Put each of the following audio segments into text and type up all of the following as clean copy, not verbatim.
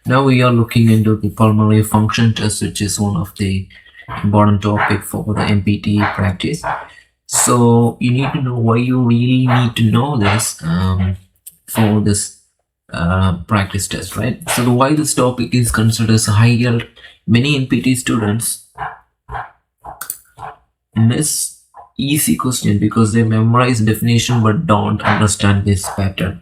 Now we are looking into the pulmonary function test, which is one of the important topic for the NPTE practice. So you need to know why you really need to know this for this practice test, right? So why this topic is considered as high yield, many NPT students miss easy question because they memorize definition but don't understand this pattern.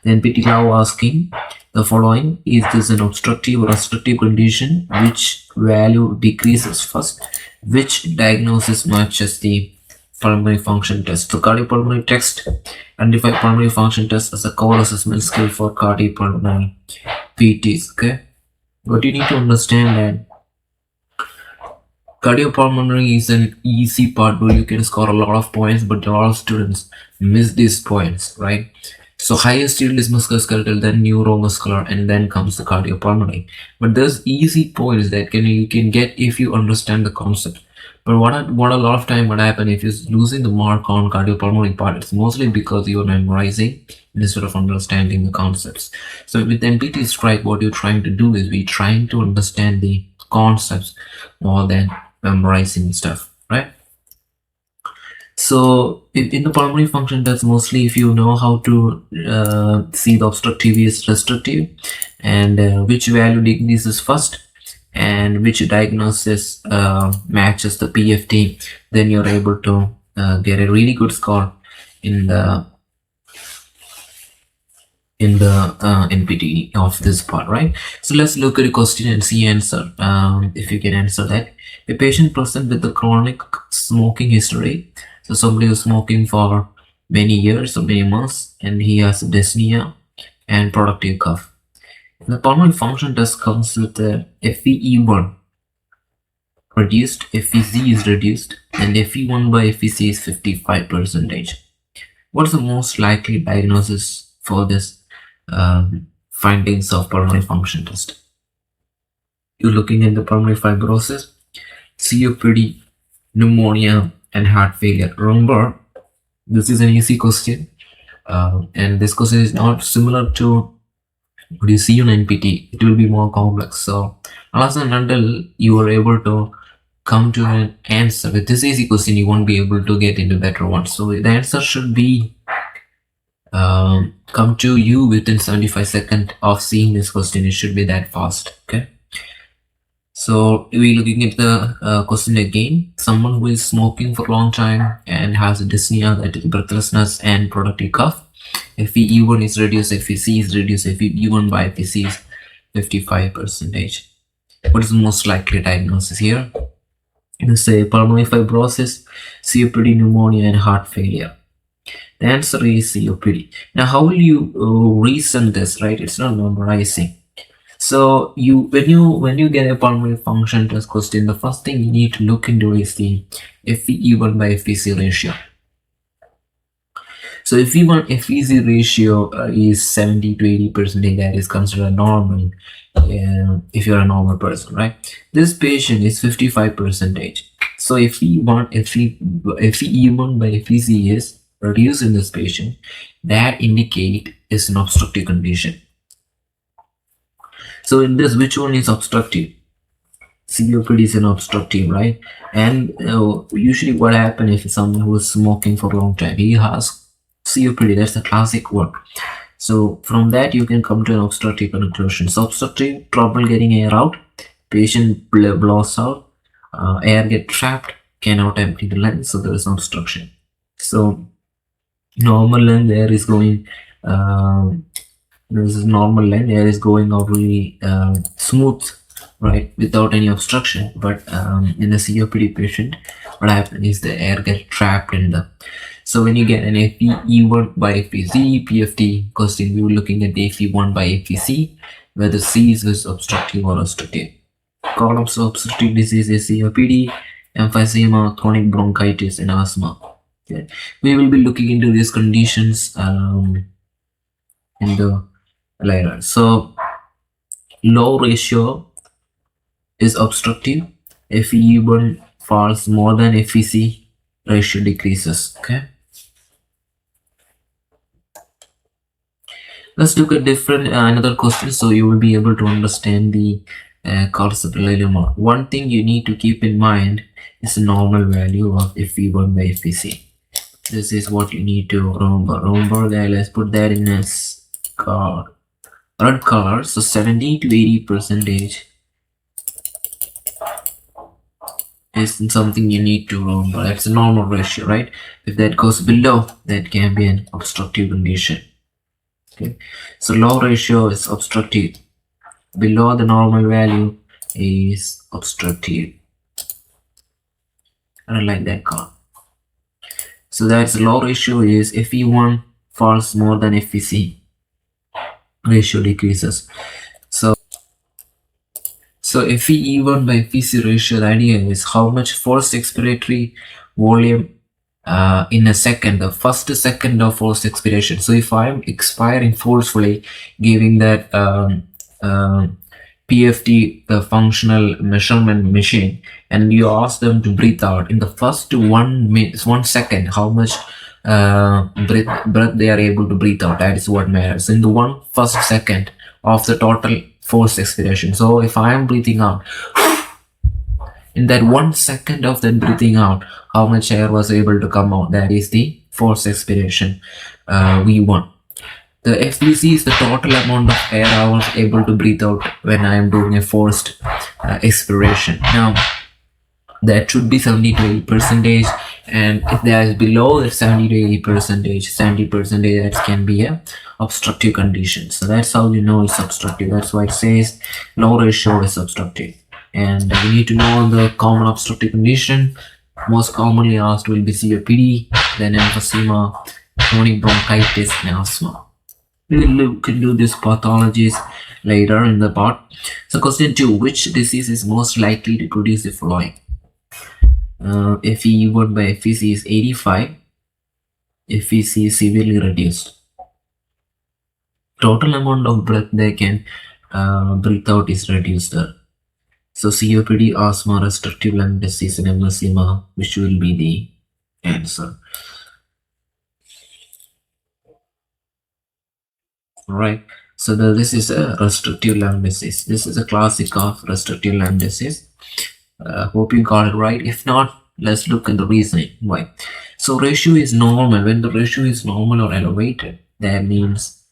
The NPT now asking the following: is this an obstructive or restrictive condition? Which value decreases first? Which diagnosis matches the pulmonary function test? So cardiopulmonary test identify pulmonary function test as a core assessment skill for cardiopulmonary PTs. Okay, but you need to understand that cardiopulmonary is an easy part where you can score a lot of points, but a lot of students miss these points, right? So highest yield is musculoskeletal, then neuromuscular, and then comes the cardiopulmonary. But there's easy points that you can get if you understand the concept. But what a lot of time what happen if you're losing the mark on cardiopulmonary part, it's mostly because you're memorizing instead of understanding the concepts. So with NPT strike, what you're trying to do is we're trying to understand the concepts more than memorizing stuff, right? So in the pulmonary function test, mostly if you know how to see the obstructive is restrictive, and which value decreases first, and which diagnosis matches the PFT, then you're able to get a really good score in the NPTE of this part, right? So let's look at the question and see answer. If you can answer that. A patient present with a chronic smoking history. So somebody who's smoking for many years or many months, and he has dyspnea and productive cough. The pulmonary function test comes with the FEE1 reduced, FEC is reduced, and FE1 by FEC is 55%. What's the most likely diagnosis for this findings of pulmonary function test? You're looking at the pulmonary fibrosis, COPD, pneumonia, and heart failure. Remember, this is an easy question, and this question is not similar to what you see on NPT. It will be more complex. So, unless and until you are able to come to an answer with this easy question, you won't be able to get into better ones. So, the answer should be come to you within 75 seconds of seeing this question. It should be that fast. Okay. So we're looking at the question again. Someone who is smoking for a long time and has dyspnea, that is breathlessness and productive cough. FeE1 is reduced, FeC is reduced, FeE1 by FeC is 55%. What is the most likely diagnosis here? Let's say pulmonary fibrosis, COPD, pneumonia, and heart failure. The answer is COPD. Now, how will you reason this, right? It's not memorizing. So when you get a pulmonary function test question, the first thing you need to look into is the FeE1 by FeC ratio. So FeE1 FeC ratio is 70 to 80%. That is considered normal if you're a normal person, right? This patient is 55%. So if FeE1 by FeC is reduced in this patient, that indicate is an obstructive condition. So in this, which one is obstructive? COPD is an obstructive, right? And usually what happens if someone who is smoking for a long time, he has COPD, that's the classic one. So from that you can come to an obstructive conclusion. So obstructive, trouble getting air out, patient blows out, air get trapped, cannot empty the lungs, so there is no obstruction. So normal lung air is going this is normal lung air is going out really smooth, right, without any obstruction. But in a COPD patient, what happens is the air gets trapped in the. So when you get an FeE1 by FeC PFT question, we were looking at the FeE1 by FeC, whether C is obstructive or restrictive. Columns of obstructive disease is COPD, emphysema, chronic bronchitis, and asthma. Okay. We will be looking into these conditions in the later. So low ratio is obstructive. FeE1 falls more than FeC, ratio decreases. Okay. Let's look at different another question, so you will be able to understand the concept a little more. One thing you need to keep in mind is the normal value of Fe1 by Fec. This is what you need to remember. Remember that. Let's put that in as red color. So 70 to 80 percentage is something you need to remember. That's a normal ratio, right? If that goes below, that can be an obstructive condition. Okay, so low ratio is obstructive. Below the normal value is obstructive. I don't like that color. So that's low ratio is Fe1 falls more than Fec. Ratio decreases. So Fe1 by Fec ratio, the idea is how much forced expiratory volume in a second, the first second of forced expiration. So if I'm expiring forcefully, giving that PFT, the functional measurement machine, and you ask them to breathe out in the first 1 second, how much breath they are able to breathe out. That is what matters in the first second of the total forced expiration. So if I am breathing out in that 1 second of that breathing out, how much air was able to come out, that is the forced expiration, V1. The FBC is the total amount of air I was able to breathe out when I am doing a forced expiration. Now that should be 70 to 80 percentage, and if that is below that 70 to 80 percentage, 70 percentage, that can be a obstructive condition. So that's how you know it's obstructive. That's why it says low ratio is obstructive. And you need to know the common obstructive condition. Most commonly asked will be COPD, then emphysema, chronic bronchitis, and asthma. We will do these pathologies later in the part. So question 2, which disease is most likely to produce the following? Fe1 by Fec is 85, Fec is severely reduced. Total amount of breath they can breathe out is reduced there. So COPD, asthma, restrictive lung disease, and emphysema, which will be the answer. Right. So this is a restrictive lung disease. This is a classic of restrictive lung disease. Hope you got it right. If not, let's look at the reasoning. Why? So ratio is normal. When the ratio is normal or elevated, that means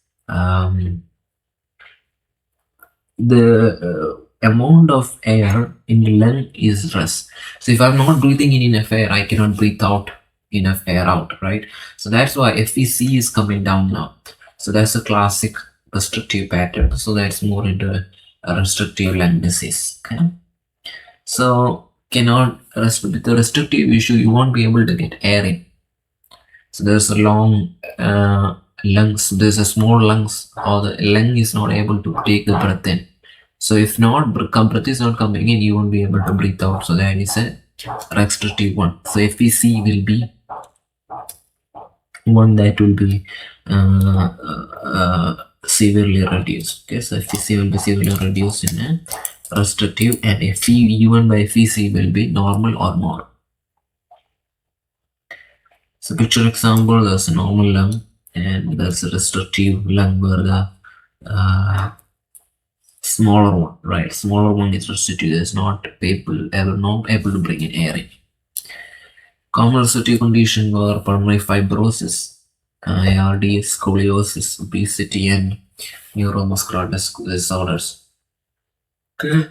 the amount of air in the lung is less. So if I'm not breathing in enough air, I cannot breathe out enough air out, right? So that's why FEC is coming down now. So that's a classic restrictive pattern. So that's more into a restrictive lung disease. Okay. So with the restrictive issue, you won't be able to get air in. So there's a long lungs, there's a small lungs, or the lung is not able to take the breath in. So if not, breath is not coming in, you won't be able to breathe out. So that is a restrictive one. So FEC will be one that will be severely reduced. Okay, so FEC will be severely reduced in a restrictive, and Fe1 by FEC will be normal or more. So picture example, there's a normal lung and there's a restrictive lung where the smaller one, right? Smaller one is restrictive. There's not able to bring in air in. Common restrictive condition were pulmonary fibrosis, ARDS, scoliosis, obesity, and neuromuscular disorders. Okay.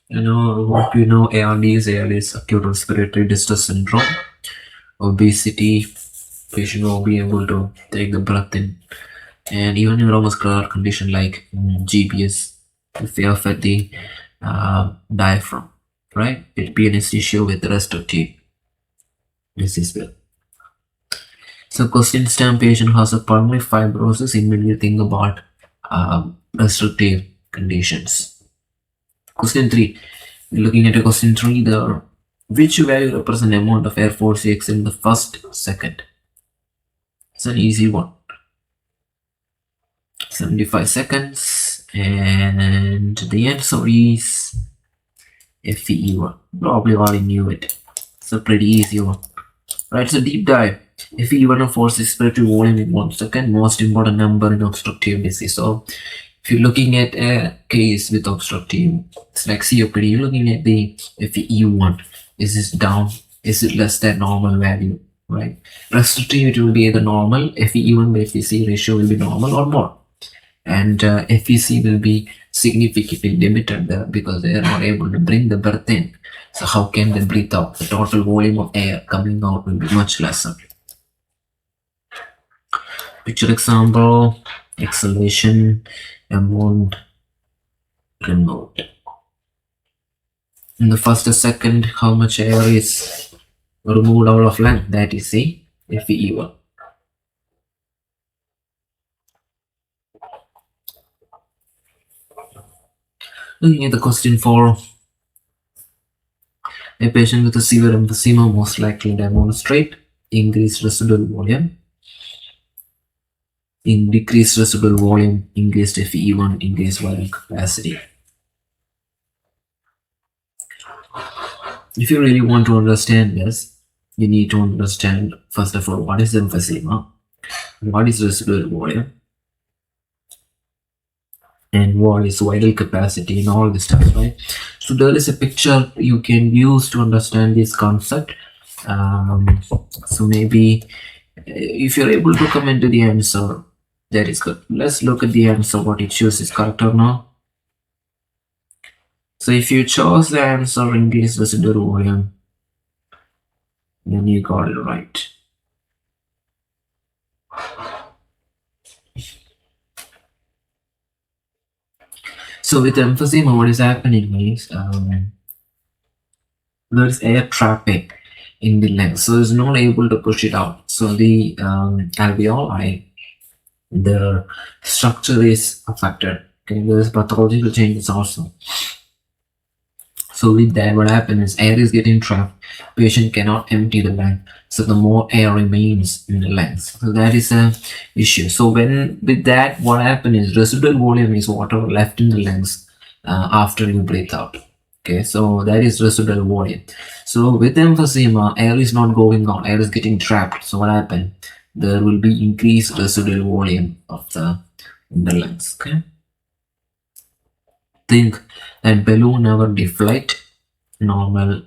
What you know, ARDS, acute respiratory distress syndrome. Obesity, patient won't be able to take the breath in, and even neuromuscular condition like GBS, if they affect the diaphragm, right? It'd be an issue with the restrictive disease. So question stem patient has a pulmonary fibrosis, immediately think about restrictive conditions. Question 3, looking at a question 3, which value represents amount of air force you exert in the first second? It's an easy one. 75 seconds, and the answer is FE1. Probably already knew it. It's a pretty easy one. Right, so deep dive. FeV1 of forced respiratory volume in 1 second, most important number in obstructive disease. So if you're looking at a case with obstructive, it's like COPD, you're looking at the FeV1. Is this down? Is it less than normal value? Right? Restrictive, it will be either normal, FeV1 by FVC ratio will be normal or more. And FVC will be significantly limited there because they are not able to bring the breath in. So how can they breathe out? The total volume of air coming out will be much lesser. Picture example, exhalation, amount removed. In the first second, how much air is removed out of lung? That is the FeV1. Looking at the question for a patient with a severe emphysema most likely demonstrate increased residual volume. In decreased residual volume, increased FeV1, increased viral capacity. If you really want to understand this, you need to understand first of all what is emphysema, what is residual volume, and what is vital capacity and all this stuff, right? So there is a picture you can use to understand this concept. So maybe if you're able to come into the answer, that is good. Let's look at the answer, what it shows is correct or not. So if you chose the answer increased residual volume, then you got it right. So with emphysema, what is happening is there is air trapping in the lungs, so it's not able to push it out. So the alveoli, the structure is affected. Okay, there is pathological changes also. So with that, what happens is air is getting trapped. Patient cannot empty the lung, so the more air remains in the lungs. So that is a issue. So when with that, what happens is residual volume is water left in the lungs after you breathe out. Okay, so that is residual volume. So with emphysema, air is not going on, air is getting trapped. So what happens? There will be increased residual volume of in the lungs. Okay. Think that balloon never deflate normal.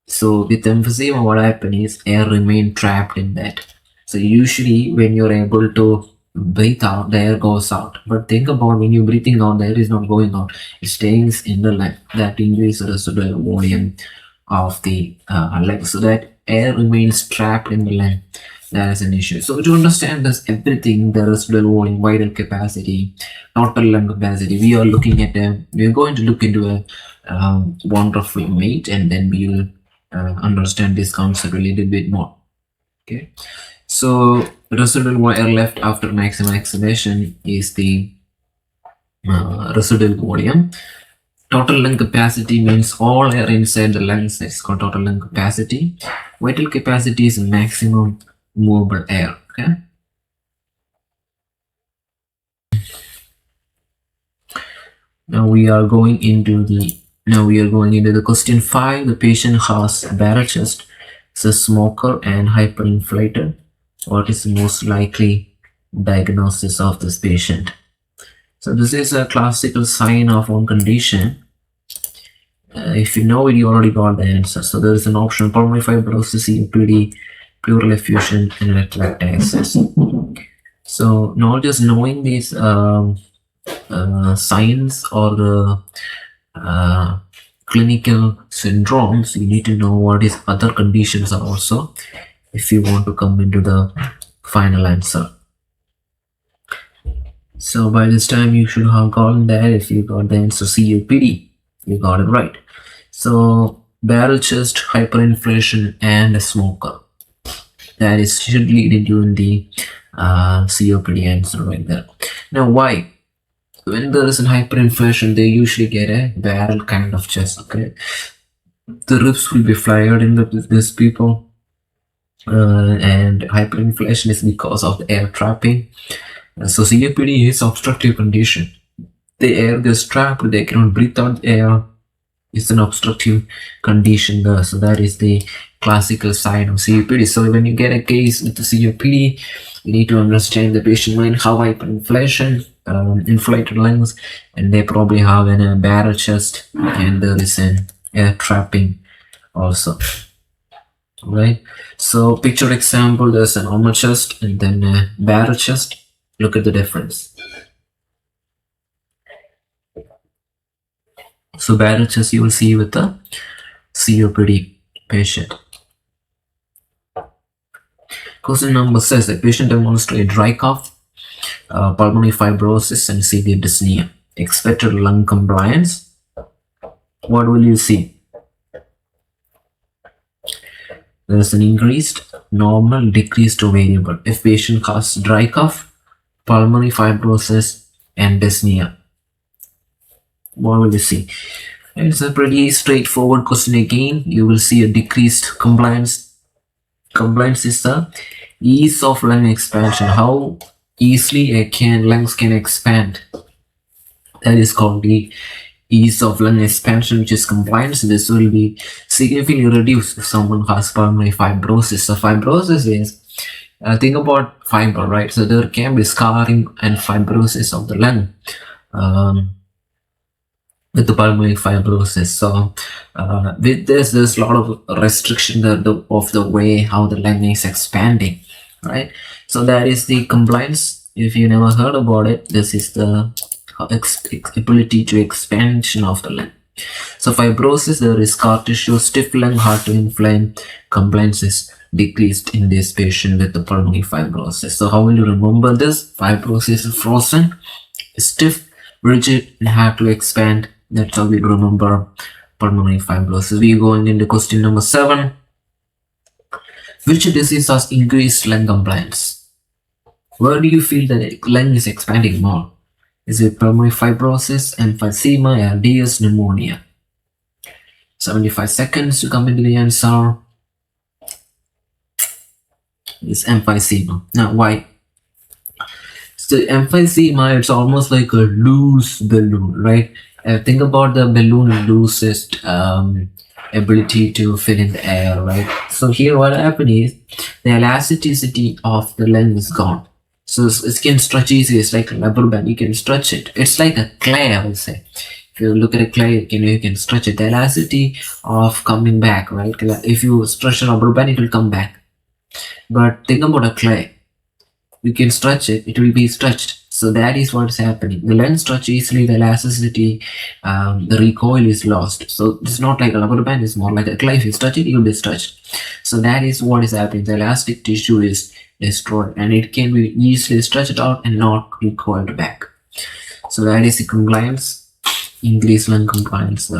So with emphysema, what happens is air remain trapped in that. So usually when you're able to breathe out, the air goes out. But think about when you're breathing out, the air is not going out. It stays in the lung. That increases residual volume of the lung. So that air remains trapped in the lung. That is an issue. So to understand this, everything, the residual volume, vital capacity, total lung capacity, we are looking at we are going to look into a wonderful mate, and then we will understand this concept a little bit more. Okay. So residual air left after maximum exhalation is the residual volume. Total lung capacity means all air inside the lungs. That's called total lung capacity. Vital capacity is maximum movable air. Okay. Now we are going into the question 5. The patient has barrel chest, is a smoker and hyperinflated. What is the most likely diagnosis of this patient? So this is a classical sign of one condition. If you know it, you already got the answer. So there is an option: pulmonary fibrosis, COPD, pleural effusion, and electrolyte access. So not just knowing these signs or the clinical syndromes, you need to know what is other conditions are also if you want to come into the final answer. So by this time you should have gotten that. If you got the answer COPD, you got it right. So barrel chest, hyperinflation, and a smoker. That is should lead into in the COPD answer right there. Now why? When there is a hyperinflation, they usually get a barrel kind of chest. Okay, the ribs will be flared in these people, and hyperinflation is because of the air trapping. So COPD is obstructive condition. The air gets trapped, they cannot breathe out the air. It's an obstructive condition there. So that is the classical sign of COPD. So when you get a case with the COPD, you need to understand the patient mind, how hyperinflation, inflated lungs, and they probably have a barrel chest, and there is an air trapping also, right? So picture example, there's a normal chest and then a barrel chest. Look at the difference. So barrel chest you will see with the COPD patient. Question number 6, the patient demonstrate dry cough, pulmonary fibrosis, and severe dyspnea. Expected lung compliance. What will you see? There is an increased, normal, decreased, or variable. If patient has dry cough, pulmonary fibrosis, and dyspnea, what will you see? It's a pretty straightforward question again. You will see a decreased compliance. Compliance is the ease of lung expansion, how easily lungs can expand. That is called the ease of lung expansion, which is compliance. This will be significantly reduced if someone has pulmonary fibrosis. So fibrosis is, think about fiber, right? So there can be scarring and fibrosis of the lung with the pulmonary fibrosis. So with this, there's a lot of restriction of the way how the lung is expanding, right? So that is the compliance. If you never heard about it, this is the ability to expansion of the lung. So fibrosis, there is scar tissue, stiff lung, hard to inflame. Compliance is decreased in this patient with the pulmonary fibrosis. So how will you remember this? Fibrosis is frozen, stiff, rigid, and hard to expand. That's how we remember pulmonary fibrosis. We are going into question number 7. Which disease has increased lung compliance? Where do you feel that lung is expanding more? Is it pulmonary fibrosis, emphysema, RDS, pneumonia? 75 seconds to come into the answer. It's emphysema. Now, why? So emphysema, it's almost like a loose balloon, right? Think about the balloon loses ability to fill in the air, right? So here what happens is the elasticity of the lung is gone. So it can stretch easily. It's like a rubber band. You can stretch it. It's like a clay, I would say. If you look at a clay, you can stretch it. The elasticity of coming back, right? If you stretch a rubber band, it will come back. But think about a clay. You can stretch it. It will be stretched. So that is what's happening. The lens stretch easily, the elasticity, the recoil is lost. So it's not like a rubber band, it's more like a clay. If you stretch it, it will be stretched. So that is what is happening. The elastic tissue is destroyed and it can be easily stretched out and not recoiled back. So that is the compliance, increased lung compliance.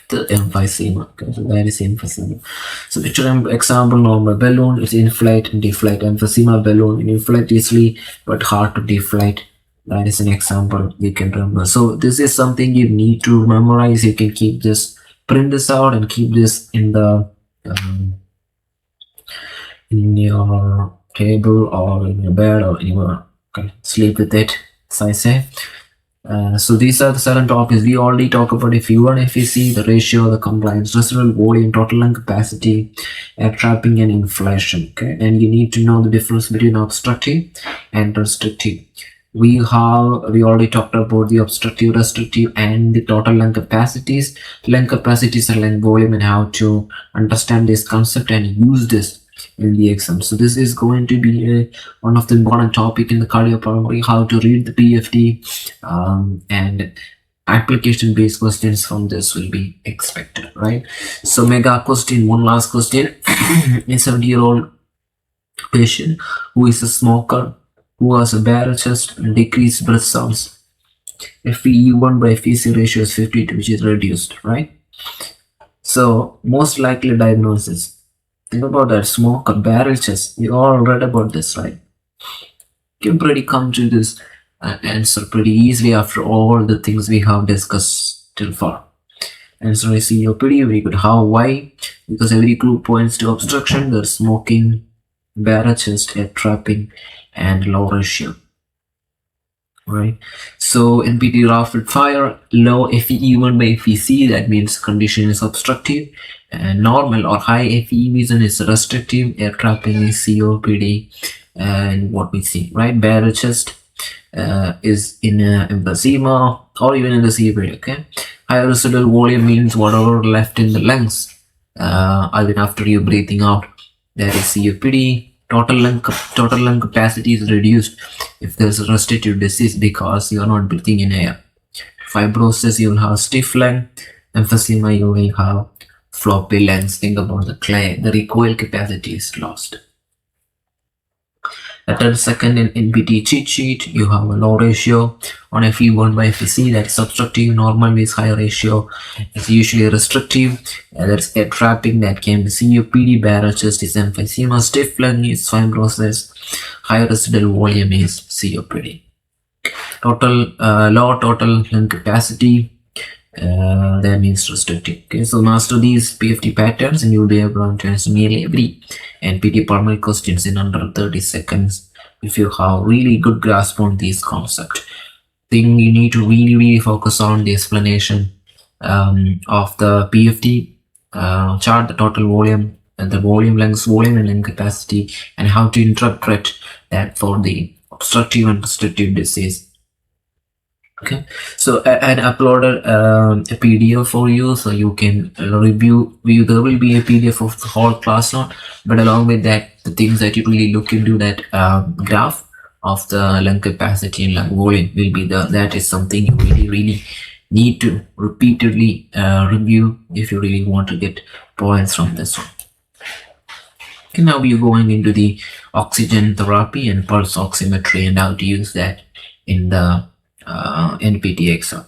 The emphysema. Okay, so that is emphysema. So picture example, normal balloon is inflate and deflate. Emphysema balloon inflate easily but hard to deflate. That is an example you can remember. So this is something you need to memorize. You can keep this, print this out and keep this in the in your table or in your bed or anywhere. Okay, sleep with it, as I say. So these are the 7 topics. We already talked about FE1, FEC, the ratio, the compliance, residual volume, total lung capacity, air trapping, and inflation. Okay, and you need to know the difference between obstructive and restrictive. We already talked about the obstructive, restrictive, and the total lung capacities. Lung capacities and lung volume, and how to understand this concept and use this in the exam. So this is going to be one of the important topic in the cardiopulmonary, how to read the PFT, and application based questions from this will be expected, right? So mega question, one last question. A 70-year-old patient who is a smoker, who has a barrel chest and decreased breath sounds. FeE1 by FeC ratio is 52, which is reduced, right? So most likely diagnosis. Think about that, smoker, barrel chest. You all read about this, right? You can pretty come to this answer pretty easily after all the things we have discussed till far. Answer is COPD, very good. How? Why? Because every clue points to obstruction. There's smoking, barrel chest, air trapping, and low ratio. right? So NPT rapid fire, low FEE1 by FEC, that means condition is obstructive, and normal or high FEE1 is restrictive, air trapping is COPD, and what we see, right? Barrel chest is in emphysema or even in the COPD, okay? High residual volume means whatever left in the lungs, even after you breathing out, that is COPD. Total lung capacity is reduced if there's a restrictive disease because you are not breathing in air. Fibrosis, you will have stiff lung. Emphysema, you will have floppy lungs. Think about the recoil capacity is lost. The 10-second in NPT cheat sheet, you have a low ratio on FE1 by FEC, that's obstructive. Normal is high ratio, it's usually restrictive. That's air trapping, that can be COPD. Barrel chest is emphysema. Stiff lung is fibrosis. High residual volume is COPD. Low total lung capacity, that means restrictive. Okay, so master these PFT patterns and you'll be able to answer nearly every NPT pulmonary questions in under 30 seconds if you have really good grasp on these concepts. Then you need to really focus on the explanation of the PFT chart, the total volume and the volume, lungs volume and lung capacity, and how to interpret that for the obstructive and restrictive disease. Okay, so I had uploaded a PDF for you, so you can review. There will be a PDF of the whole class note, but along with that, the things that you really look into, that graph of the lung capacity and lung volume will be there. That is something you really need to repeatedly review if you really want to get points from this one. Okay, now we're going into the oxygen therapy and pulse oximetry and how to use that in the NPT exam.